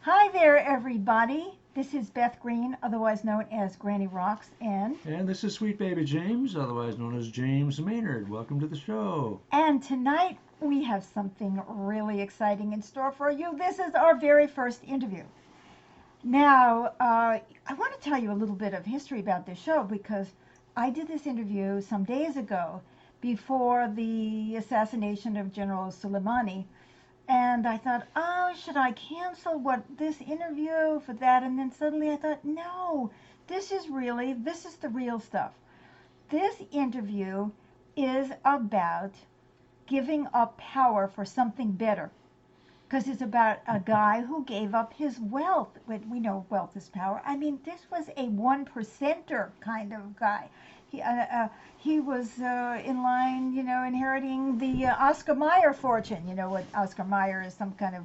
Hi there, everybody. This is Beth Green, otherwise known as Granny Rocks, And this is Sweet Baby James, otherwise known as James Maynard. Welcome to the show. and tonight we have something really exciting in store for you. This is our very first interview. Now, I want to tell you a little bit of history about this show because I did this interview some days ago before the assassination of General Suleimani. And I thought, oh, should I cancel this interview for that? And then suddenly I thought, no, this is the real stuff. This interview is about giving up power for something better. Because it's about a guy who gave up his wealth. We know wealth is power. I mean, this was a one percenter kind of guy. He was in line, inheriting the Oscar Mayer fortune. You know what Oscar Mayer is, some kind of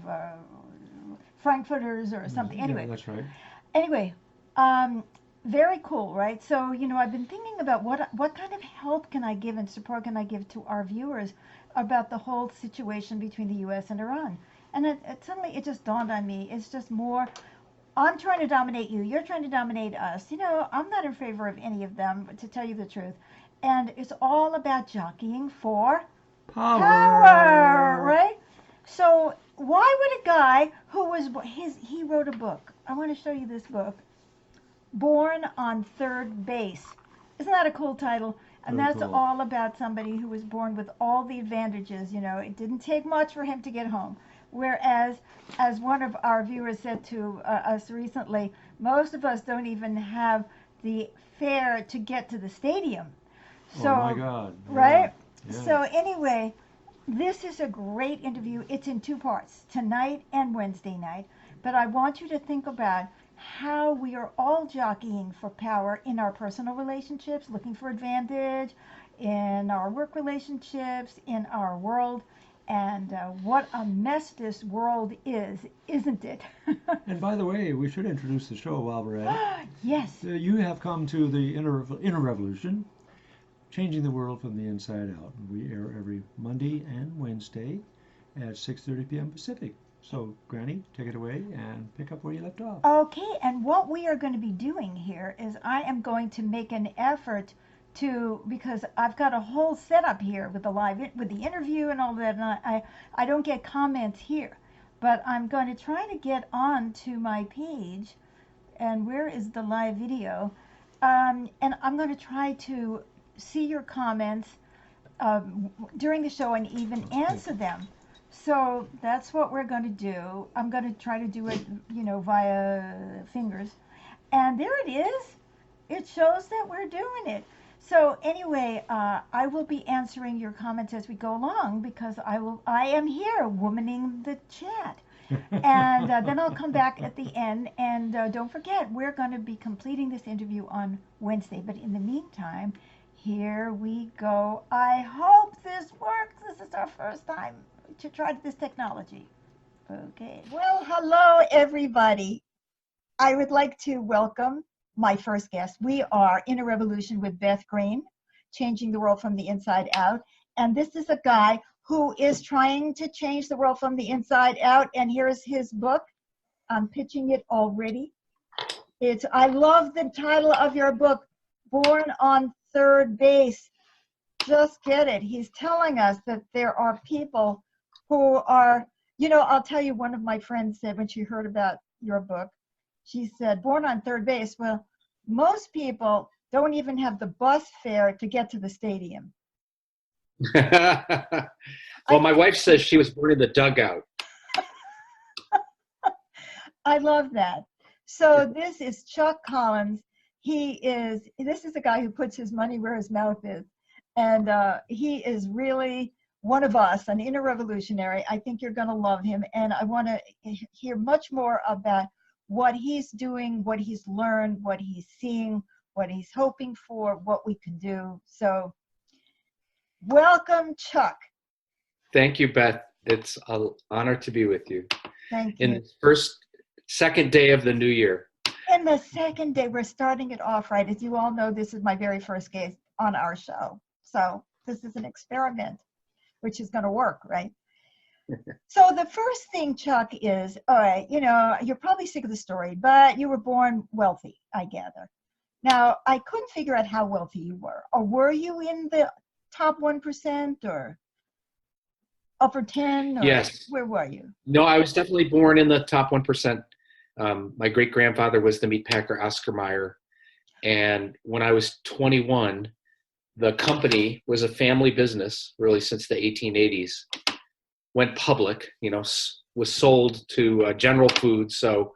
Frankfurters or something. Yeah, Anyway, that's right. anyway, um, very cool, right? So, I've been thinking about what kind of help can I give and support can I give to our viewers about the whole situation between the U.S. and Iran. And suddenly it just dawned on me. It's just more, I'm trying to dominate you. You're trying to dominate us. I'm not in favor of any of them, to tell you the truth. And it's all about jockeying for power, Power! right? So why would a guy who was he wrote a book. I want to show you this book. Born on Third Base. Isn't that a cool title? And Very that's cool. all about somebody who was born with all the advantages. It didn't take much for him to get home. Whereas, as one of our viewers said to us recently, most of us don't even have the fare to get to the stadium. Oh my So, God. Yeah. right? Yes. So, anyway, this is a great interview. It's in two parts, tonight and Wednesday night. But I want you to think about how we are all jockeying for power in our personal relationships, looking for advantage, in our work relationships, in our world, and what a mess this world is, isn't it? And by the way, we should introduce the show while we're at it. Yes. You have come to the Inner Revolution, changing the world from the inside out. We air every Monday and Wednesday at 6:30 p.m. Pacific. So, Granny, take it away and pick up where you left off. Okay, and what we are going to be doing here is I am going to make an effort to, because I've got a whole setup here with with the interview and all that, and I don't get comments here, but I'm going to try to get on to my page, and where is the live video? And I'm going to try to see your comments during the show and even answer them. So that's what we're going to do. I'm going to try to do it, via fingers. And there it is. It shows that we're doing it. So anyway, I will be answering your comments as we go along because I am here womaning the chat. And then I'll come back at the end. And don't forget, we're going to be completing this interview on Wednesday. But in the meantime, here we go. I hope this works. This is our first time to try this technology. Okay. Well, hello, everybody. I would like to welcome my first guest. We are in a revolution with Beth Green, changing the world from the inside out. And this is a guy who is trying to change the world from the inside out. And here's his book. I'm pitching it already. I love the title of your book, Born on Third Base. Just get it. He's telling us that there are people who are, I'll tell you, one of my friends said when she heard about your book, she said, Born on Third Base. Well, most people don't even have the bus fare to get to the stadium. Well, my wife says she was born in the dugout. I love that. So this is Chuck Collins. This is a guy who puts his money where his mouth is. And he is really one of us, an inner revolutionary. I think you're going to love him. And I want to hear much more about what he's doing, what he's learned, what he's seeing, what he's hoping for, what we can do. So welcome, Chuck. Thank you, Beth. It's an honor to be with you. Thank In you. the second day of the new year. And the second day, we're starting it off right. As you all know, this is my very first guest on our show. So this is an experiment, which is going to work, right? So the first thing, Chuck, is, all right, you're probably sick of the story, but you were born wealthy, I gather. Now, I couldn't figure out how wealthy you were. Or were you in the top 1% or upper 10, or Yes. where were you? No, I was definitely born in the top 1%. My great grandfather was the meatpacker Oscar Mayer. And when I was 21, the company was a family business, really since the 1880s, went public, was sold to General Foods. So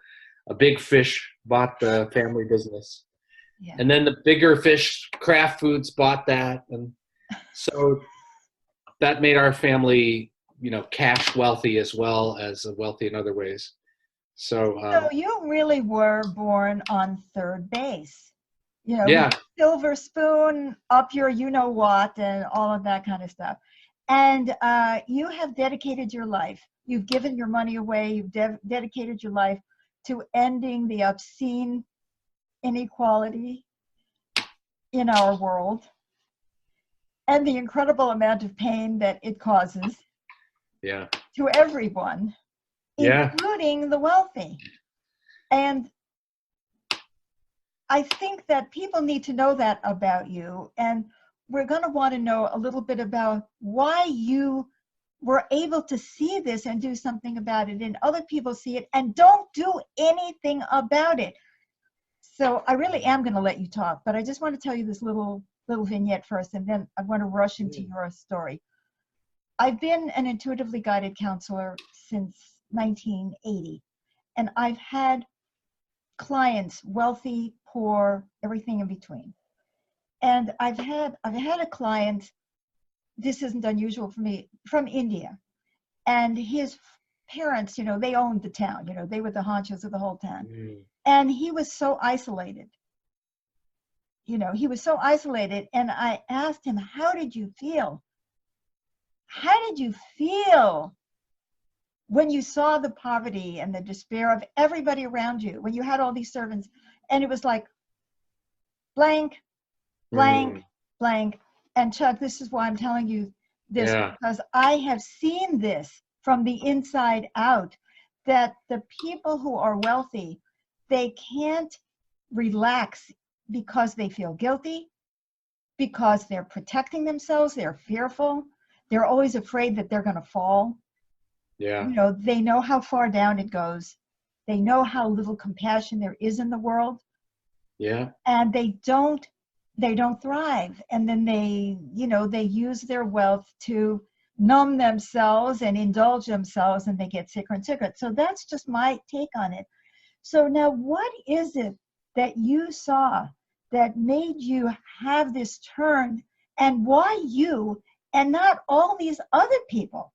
a big fish bought the family business. Yeah. And then the bigger fish, Kraft Foods, bought that. And so that made our family, cash wealthy as well as wealthy in other ways. So, So you really were born on third base, yeah, with silver spoon up your what and all of that kind of stuff. And you have dedicated your life. You've given your money away. You've dedicated your life to ending the obscene inequality in our world and the incredible amount of pain that it causes yeah, to everyone, yeah, including the wealthy. And I think that people need to know that about you. And we're going to want to know a little bit about why you were able to see this and do something about it, and other people see it and don't do anything about it. So I really am going to let you talk, but I just want to tell you this little vignette first, and then I want to rush into your story. I've been an intuitively guided counselor since 1980, and I've had clients, wealthy, poor, everything in between. And I've had a client, this isn't unusual for me, from India. And his parents, they owned the town, they were the honchos of the whole town. And he was so isolated. He was so isolated. And I asked him, how did you feel? How did you feel when you saw the poverty and the despair of everybody around you, when you had all these servants? And it was like, blank, blank, blank. And Chuck, this is why I'm telling you this, because I have seen this from the inside out, that the people who are wealthy, they can't relax because they feel guilty, because they're protecting themselves, they're fearful, they're always afraid that they're going to fall. Yeah. They know how far down it goes. They know how little compassion there is in the world. Yeah. And they don't thrive. And then they use their wealth to numb themselves and indulge themselves, and they get sicker and sicker. So that's just my take on it. So now, what is it that you saw that made you have this turn, and why you and not all these other people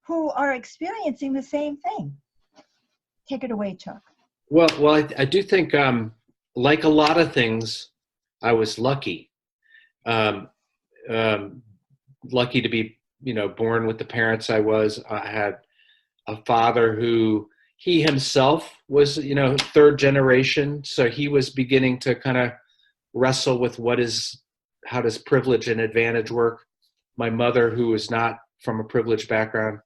who are experiencing the same thing? Take it away, Chuck. Well, I do think, like a lot of things, I was lucky. Lucky to be, born with the parents I was. I had a father who, he himself was, third generation. So he was beginning to kind of wrestle with how does privilege and advantage work? My mother, who was not from a privileged background.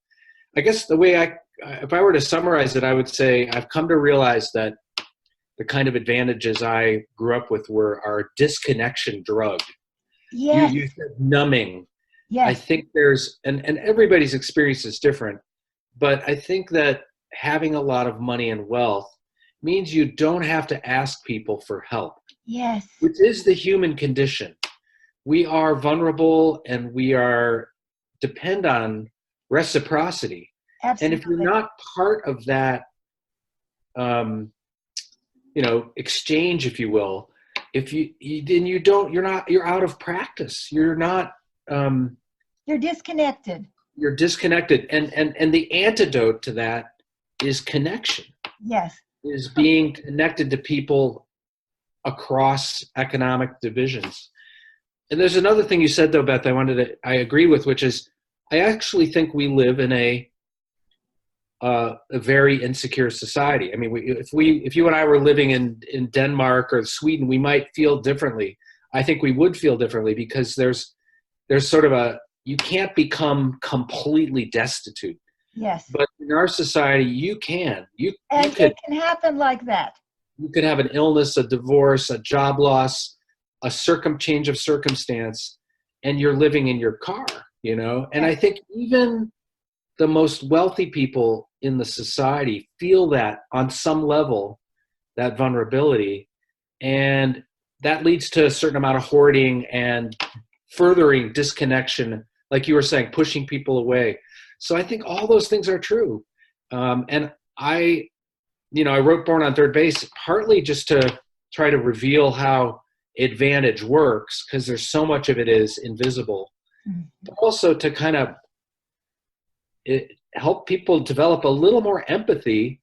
I guess the way if I were to summarize it, I would say I've come to realize that the kind of advantages I grew up with are a disconnection drug. Yes. You said numbing. Yes. I think there's, and everybody's experience is different, but I think that having a lot of money and wealth means you don't have to ask people for help. Yes. Which is the human condition. We are vulnerable and we depend on reciprocity. Absolutely. And if you're not part of that, exchange, if you will, you're out of practice. You're not, you're disconnected. You're disconnected. And the antidote to that is connection. Yes. Is being connected to people across economic divisions. And there's another thing you said, though, Beth, I agree with, which is I actually think we live in a very insecure society. I mean, if you and I were living in Denmark or Sweden, we might feel differently. I think we would feel differently because there's sort of you can't become completely destitute. Yes. But in our society, you And it can happen like that. you could have an illness, a divorce, a job loss, a change of circumstance, and you're living in your car, you know? And I Yes. think even the most wealthy people in the society feel that on some level, that vulnerability. And that leads to a certain amount of hoarding and furthering disconnection, like you were saying, pushing people away. So I think all those things are true. And I wrote Born on Third Base partly just to try to reveal how advantage works, because there's so much of it is invisible, but also to kind of help people develop a little more empathy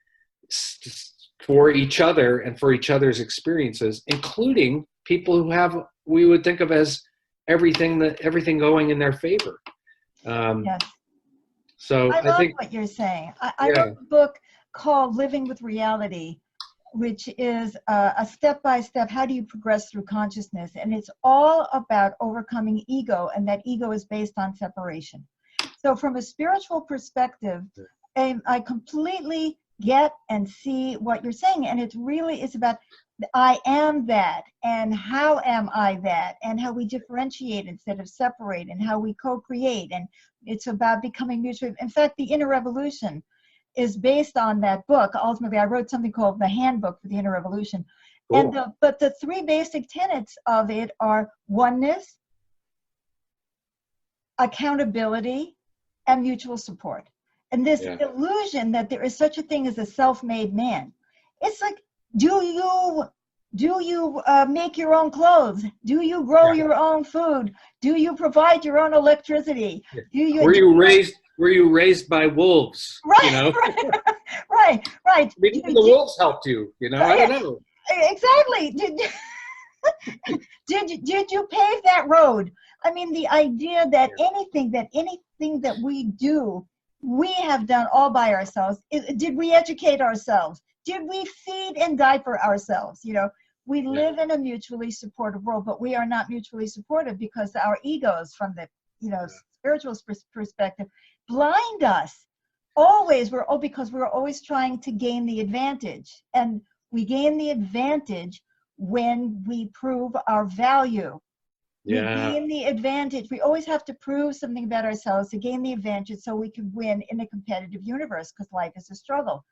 for each other and for each other's experiences, including people who have, we would think of as everything going in their favor. Yes. So I I love think, what you're saying. I yeah, wrote a book called Living with Reality, which is a step-by-step, how do you progress through consciousness? And it's all about overcoming ego, and that ego is based on separation. So from a spiritual perspective, I completely get and see what you're saying. And it really is about I am that, and how am I that, and how we differentiate instead of separate, and how we co-create. And it's about becoming mutual. In fact, the Inner Revolution is based on that book. Ultimately, I wrote something called the Handbook for the Inner Revolution. cool. But the three basic tenets of it are oneness, accountability, and mutual support. And this illusion that there is such a thing as a self-made man. It's like, do you make your own clothes? Do you grow your own food? Do you provide your own electricity? Were you raised by wolves? Right, You know, right. maybe the wolves helped you. You know, I don't know. Exactly. Did you pave that road? I mean, the idea that anything that we do, we have done all by ourselves. Did we educate ourselves? Did we feed and diaper ourselves? You know, we live in a mutually supportive world, but we are not mutually supportive because our egos, from the spiritual perspective, blind us. Always, because we're always trying to gain the advantage, and we gain the advantage when we prove our value. Yeah. We gain the advantage. We always have to prove something about ourselves to gain the advantage so we can win in a competitive universe, because life is a struggle.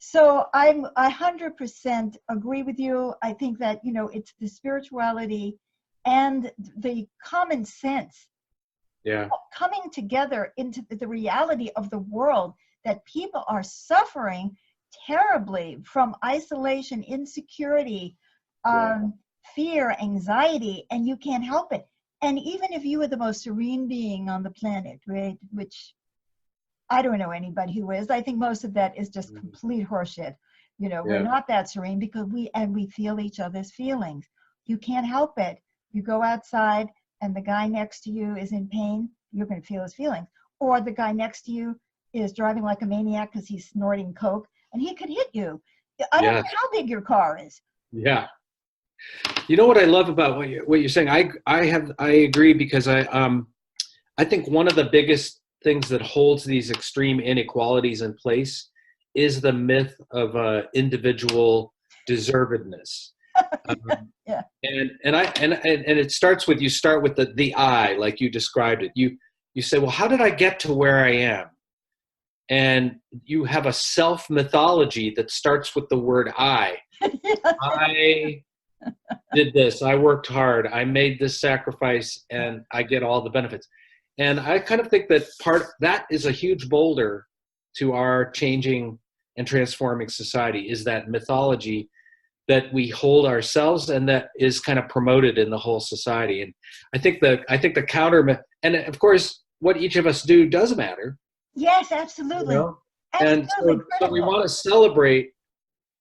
So I 100% agree with you. I think that, it's the spirituality and the common sense coming together into the reality of the world, that people are suffering terribly from isolation, insecurity, fear, anxiety, and you can't help it. And even if you were the most serene being on the planet, right, which I don't know anybody who is, I think most of that is just complete horseshit. We're not that serene because we feel each other's feelings. You can't help it. You go outside and the guy next to you is in pain, you're going to feel his feelings. Or the guy next to you is driving like a maniac because he's snorting coke, and he could hit you. I don't care how big your car is. Yeah. You know what I love about what you're saying? I agree, because I think one of the biggest things that holds these extreme inequalities in place is the myth of individual deservedness. Yeah. And it starts with, you start with the I, like you described it. You say, well, how did I get to where I am? And you have a self mythology that starts with the word I. I did this, I worked hard, I made this sacrifice, and I get all the benefits. And I kind of think that that is a huge boulder to our changing and transforming society, is that mythology that we hold ourselves, and that is kind of promoted in the whole society. And I think the counter myth, and of course what each of us do does matter. Yes, absolutely. And so we want to celebrate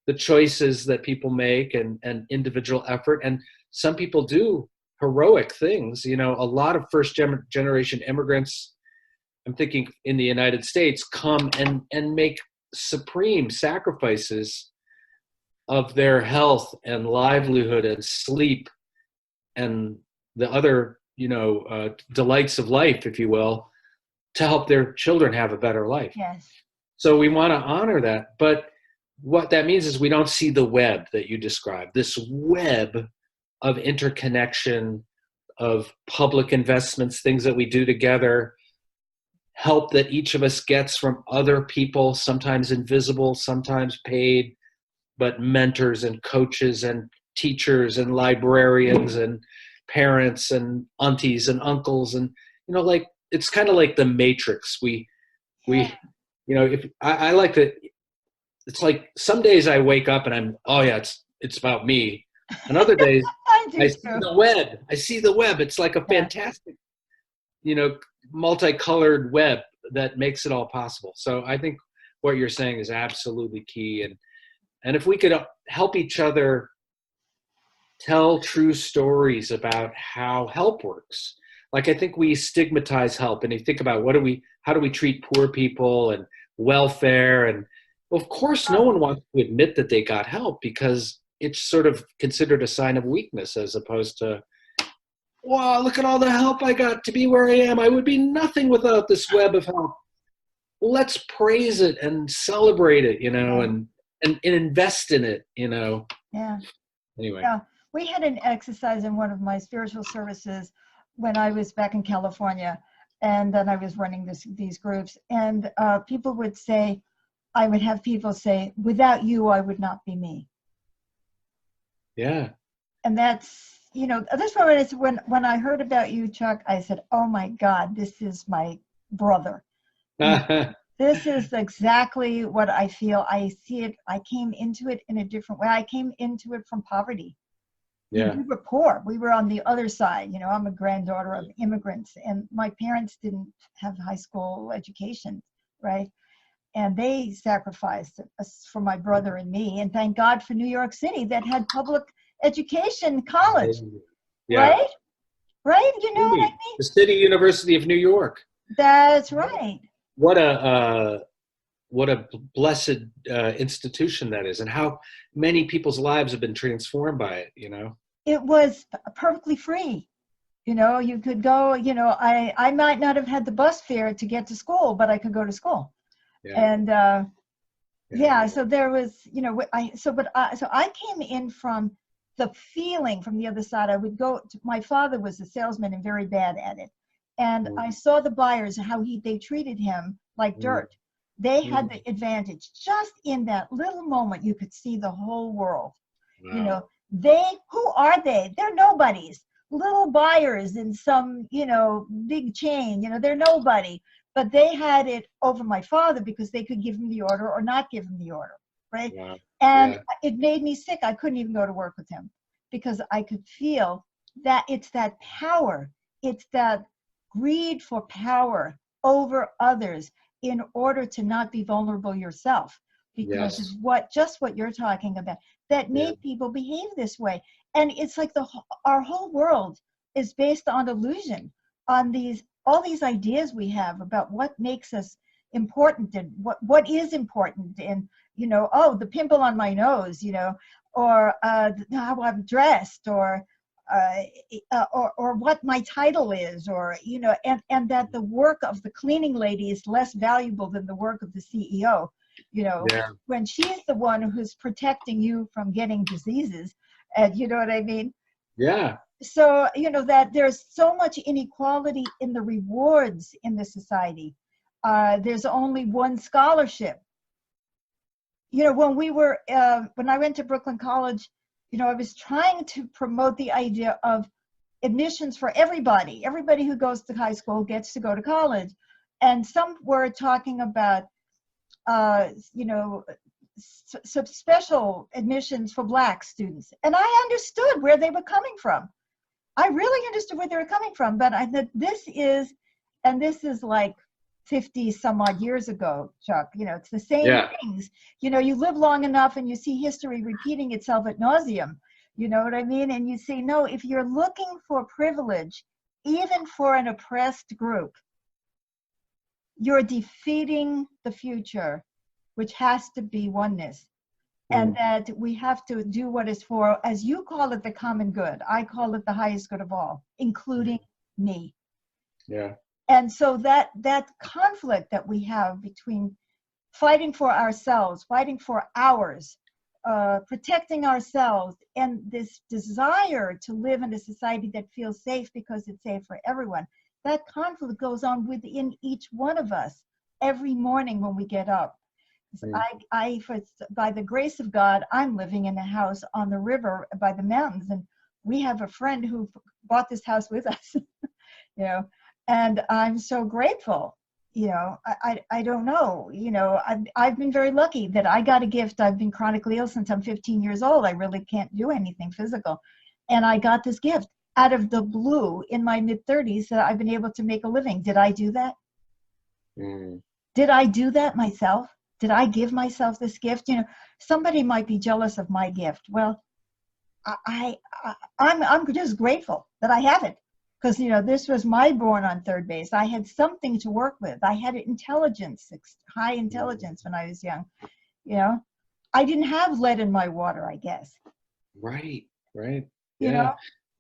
the choices that people make, and individual effort. And some people do heroic things. A lot of first generation immigrants, I'm thinking in the United States, come and make supreme sacrifices of their health and livelihood and sleep and the other, delights of life, if you will, to help their children have a better life. Yes. So we want to honor that. But what that means is we don't see the web that you described, this web of interconnection, of public investments, things that we do together, help that each of us gets from other people, sometimes invisible, sometimes paid, but mentors and coaches and teachers and librarians and parents and aunties and uncles. And, like, it's kind of like the Matrix. Yeah. If I like to, it's like some days I wake up and oh yeah, it's about me. And other days I do I too. see the web. It's like a fantastic, multicolored web that makes it all possible. So I think what you're saying is absolutely key. And if we could help each other tell true stories about how help works. Like, I think we stigmatize help, and you think about how do we treat poor people and welfare, and of course no one wants to admit that they got help because it's sort of considered a sign of weakness, as opposed to, wow, look at all the help I got to be where I am. I would be nothing without this web of help. Let's praise it and celebrate it, and invest in it, Yeah. Anyway. Yeah. We had an exercise in one of my spiritual services when I was back in California, and then I was running these groups, and people would say, I would have people say, without you, I would not be me. Yeah. And that's, this one is when I heard about you, Chuck, I said, oh my God, this is my brother. This is exactly what I feel. I see it. I came into it in a different way. I came into it from poverty. Yeah. We were poor. We were on the other side. I'm a granddaughter of immigrants, and my parents didn't have high school education, right? And they sacrificed for my brother and me. And thank God for New York City that had public education, college, Yeah. right? Right? You know what I mean? The City University of New York. That's right. What a blessed institution that is, and how many people's lives have been transformed by it. It was perfectly free. You could go. I might not have had the bus fare to get to school, but I could go to school. Yeah. And so there was, so I came in from the feeling from the other side. I would go to, my father was a salesman and very bad at it. And I saw the buyers, how they treated him like dirt. They had the advantage. Just in that little moment, you could see the whole world. Wow. Who are they? They're nobodies. Little buyers in some, big chain, they're nobody. But they had it over my father because they could give him the order or not give him the order, right? Wow. And it made me sick. I couldn't even go to work with him because I could feel that it's that power. It's that greed for power over others in order to not be vulnerable yourself. Because it's just what you're talking about that made people behave this way. And it's like our whole world is based on illusion, on all these ideas we have about what makes us important and what is important, and the pimple on my nose, or how I'm dressed, or what my title is, or and that the work of the cleaning lady is less valuable than the work of the CEO. When she's the one who's protecting you from getting diseases, and you know what I mean? Yeah. So, that there's so much inequality in the rewards in the society. There's only one scholarship. When I went to Brooklyn College, I was trying to promote the idea of admissions for everybody. Everybody who goes to high school gets to go to college. And some were talking about special admissions for Black students. And I understood where they were coming from. I really understood where they were coming from. But I thought this is like 50 some odd years ago, Chuck. It's the same things. You live long enough and you see history repeating itself ad nauseum. You know what I mean? And you see, no, if you're looking for privilege, even for an oppressed group, you're defeating the future, which has to be oneness. And that we have to do what is for, as you call it, the common good. I call it the highest good of all, including me. Yeah. And so that conflict that we have between fighting for ourselves, fighting for ours, protecting ourselves, and this desire to live in a society that feels safe because it's safe for everyone, that conflict goes on within each one of us every morning when we get up. Mm. By the grace of God, I'm living in a house on the river by the mountains, and we have a friend who bought this house with us, and I'm so grateful. I don't know, I've been very lucky that I got a gift. I've been chronically ill since I'm 15 years old. I really can't do anything physical. And I got this gift out of the blue in my mid-30s that I've been able to make a living. Did I do that? Mm. Did I do that myself? Did I give myself this gift? Somebody might be jealous of my gift. Well, I'm just grateful that I have it. Because, this was my born on third base. I had something to work with. I had intelligence, high intelligence when I was young. I didn't have lead in my water, I guess. Right. Yeah. You know?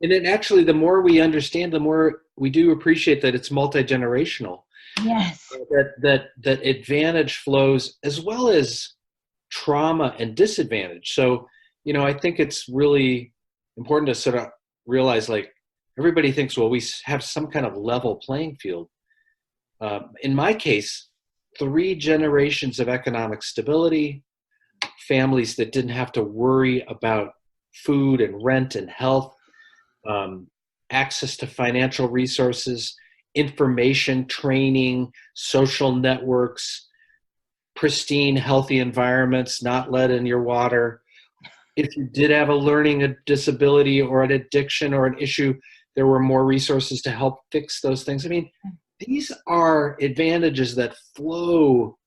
And then actually, the more we understand, the more we do appreciate that it's multi-generational. Yes. That advantage flows as well as trauma and disadvantage. So, I think it's really important to sort of realize, like, everybody thinks, well, we have some kind of level playing field. In my case, 3 generations of economic stability, families that didn't have to worry about food and rent and health, access to financial resources, information, training, social networks, pristine, healthy environments, not lead in your water. If you did have a learning disability or an addiction or an issue, there were more resources to help fix those things. I mean, these are advantages that flow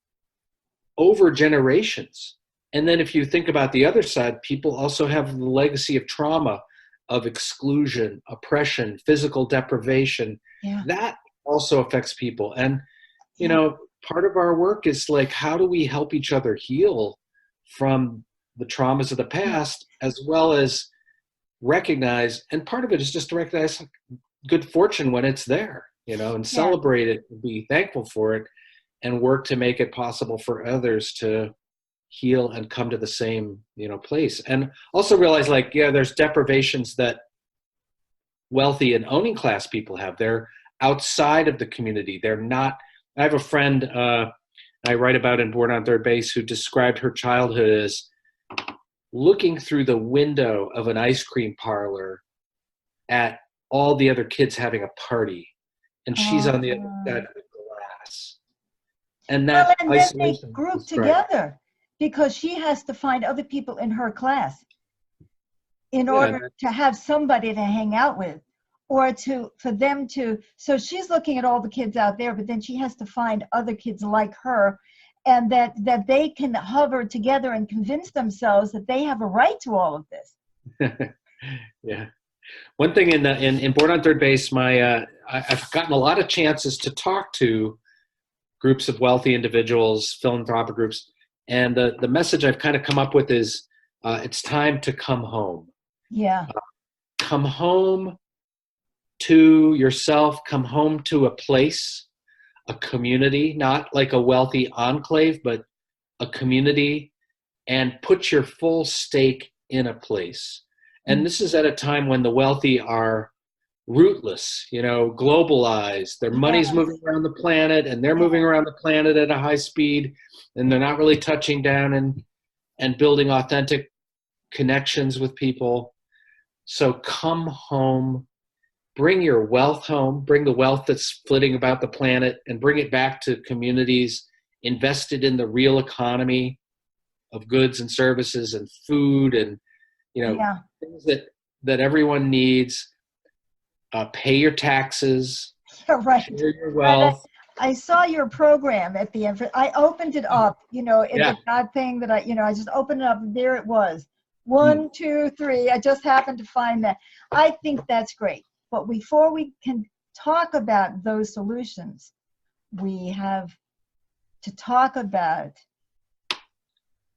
over generations. And then if you think about the other side, people also have the legacy of trauma, of exclusion, oppression, physical deprivation. Yeah. That also affects people. And, part of our work is like, how do we help each other heal from the traumas of the past, as well as recognize, and part of it is just to recognize good fortune when it's there, and celebrate it, be thankful for it, and work to make it possible for others to heal and come to the same, place. And also realize, like, there's deprivations that wealthy and owning class people have. They're outside of the community. They're not. I have a friend I write about in Born on Third Base who described her childhood as looking through the window of an ice cream parlor at all the other kids having a party, and she's on the other side of the glass. And that and then they group together because she has to find other people in her class in order to have somebody to hang out with, or for them to. So she's looking at all the kids out there, but then she has to find other kids like her, and that they can hover together and convince themselves that they have a right to all of this. Yeah. One thing in Born on Third Base, I've gotten a lot of chances to talk to groups of wealthy individuals, philanthropic groups, and the message I've kind of come up with is it's time to come home. Yeah. Come home to yourself, come home to a place, a community, not like a wealthy enclave, but a community, and put your full stake in a place. And this is at a time when the wealthy are rootless, globalized. Their money's moving around the planet, and they're moving around the planet at a high speed, and they're not really touching down and building authentic connections with people. So come home, bring your wealth home, bring the wealth that's flitting about the planet, and bring it back to communities invested in the real economy of goods and services and food and, things that everyone needs. Pay your taxes. Right. Share your wealth. I saw your program at the end. I opened it up, in the God thing that I just opened it up, and there it was. 1, 2, 3. I just happened to find that. I think that's great. But before we can talk about those solutions, we have to talk about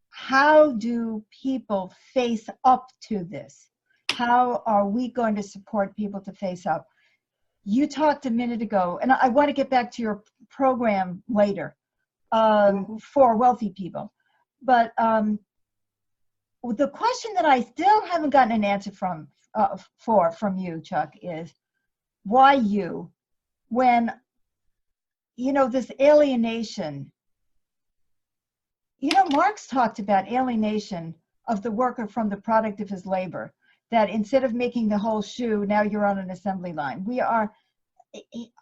how do people face up to this? How are we going to support people to face up? you talked a minute ago, and I want to get back to your program later for wealthy people. But the question that I still haven't gotten an answer from you, Chuck, is why you, when, this alienation, Marx talked about alienation of the worker from the product of his labor, that instead of making the whole shoe, now you're on an assembly line.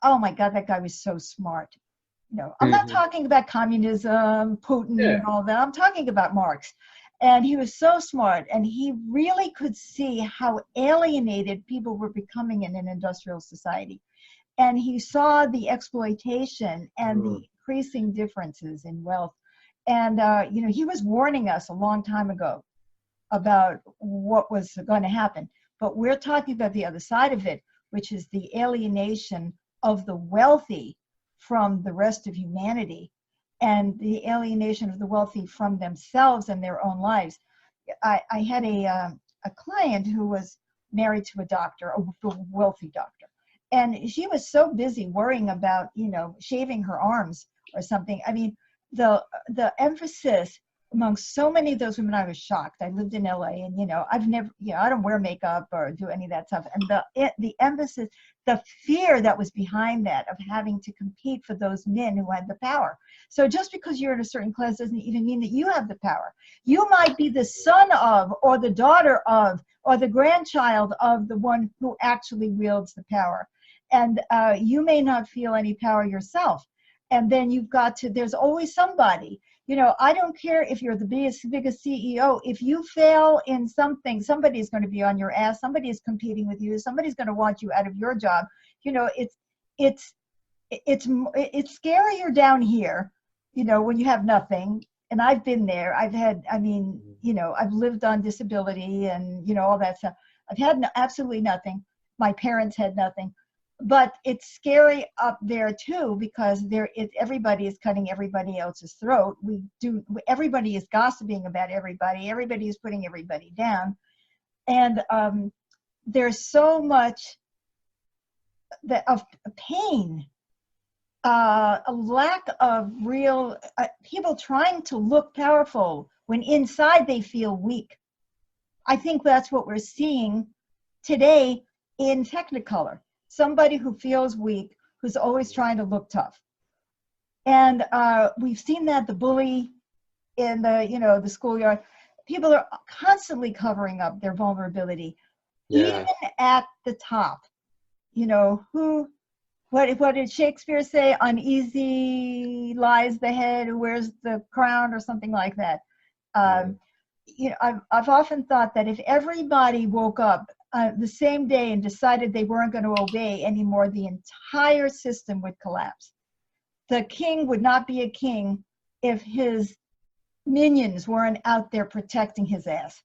Oh my God, that guy was so smart. I'm not talking about communism, Putin, and all that. I'm talking about Marx. And he was so smart, and he really could see how alienated people were becoming in an industrial society. And he saw the exploitation and the increasing differences in wealth. And, he was warning us a long time ago about what was going to happen. But we're talking about the other side of it, which is the alienation of the wealthy from the rest of humanity, and the alienation of the wealthy from themselves and their own lives. I had a client who was married to a doctor, a wealthy doctor, and she was so busy worrying about, shaving her arms or something. I mean, the emphasis among so many of those women, I was shocked. I lived in LA, and I've never, I don't wear makeup or do any of that stuff. And the emphasis, the fear that was behind that of having to compete for those men who had the power. So just because you're in a certain class doesn't even mean that you have the power. You might be the son of, or the daughter of, or the grandchild of the one who actually wields the power. And you may not feel any power yourself. And then there's always somebody. I don't care if you're the biggest CEO. If you fail in something, somebody's going to be on your ass. Somebody is competing with you. Somebody's going to want you out of your job. It's scarier down here, when you have nothing. And I've been there. I've lived on disability and, all that stuff. I've had absolutely nothing. My parents had nothing. But it's scary up there too, because everybody is cutting everybody else's throat. Everybody is gossiping about everybody. Everybody is putting everybody down, and there's so much of pain, a lack of real people trying to look powerful when inside they feel weak. I think that's what we're seeing today in Technicolor. Somebody who feels weak, who's always trying to look tough. And we've seen that the bully in the schoolyard. People are constantly covering up their vulnerability, even at the top. What did Shakespeare say? Uneasy lies the head who wears the crown, or something like that. I've often thought that if everybody woke up the same day and decided they weren't going to obey anymore, the entire system would collapse. The king would not be a king if his minions weren't out there protecting his ass.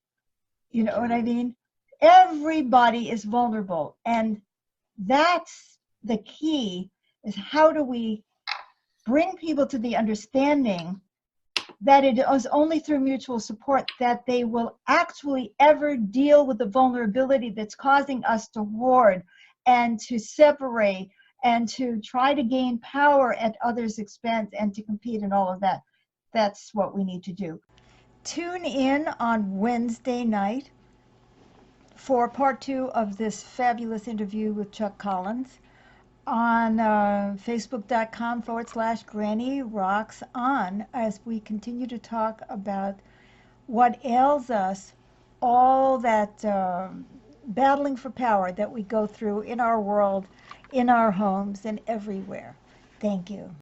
You know what I mean? Everybody is vulnerable, and that's the key, is how do we bring people to the understanding that it is only through mutual support that they will actually ever deal with the vulnerability that's causing us to hoard and to separate and to try to gain power at others' expense and to compete and all of that. That's what we need to do. Tune in on Wednesday night for part 2 of this fabulous interview with Chuck Collins on facebook.com/Granny Rocks On, as we continue to talk about what ails us, all that battling for power that we go through in our world, in our homes, and everywhere. Thank you.